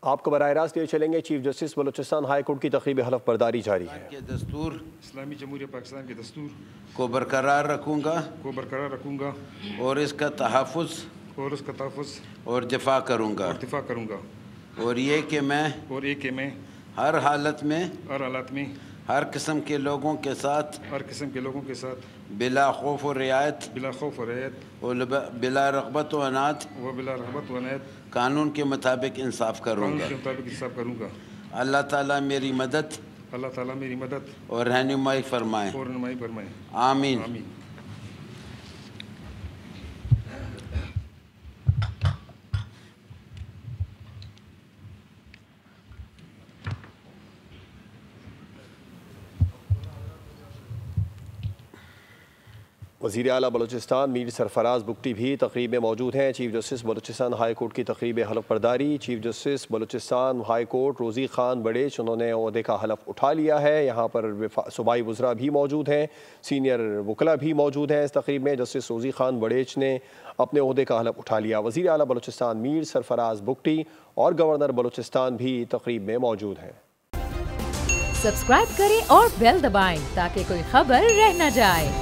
آپ کو براہ راست لیے چلیں گے chief justice Balochistan high court کی تقریب حلف برداری جاری ہے۔ کہ دستور اسلامی جمہوریہ پاکستان کے دستور کو برقرار رکھوں گا اور اس کا تحفظ اور دفاع کروں گا اور یہ کہ میں ہر حالت میں ہر قسم کے لوگوں کے ساتھ بلا خوف و رعایت اور بلا رغبت و عناد قانون کے مطابق انصاف کروں گا۔ اللہ تعالیٰ میری مدد اور رہنمائی فرمائے۔ آمین۔ وزیر اعلیٰ بلوچستان میر سرفراز بگٹی بھی تقریب میں موجود ہیں۔ Chief justice Balochistan high court کی تقریب حلف برداری۔ Chief justice Balochistan high court روزی خان بڑیچ انہوں نے عہدے کا حلف اٹھا لیا ہے۔ یہاں پر صوبائی وزراء بھی موجود ہیں، سینئر وکلاء بھی موجود ہیں۔ اس تقریب میں جسٹس روزی خان بڑیچ نے اپنے عہدے کا حلف اٹھا لیا۔ وزیر اعلیٰ بلوچستان میر سرفراز بگٹی اور گورنر بلوچستان بھی تقریب میں موجود ہیں۔ سبسکرائب کریں اور بیل دبائیں تاکہ کوئی خبر رہ نہ جائے۔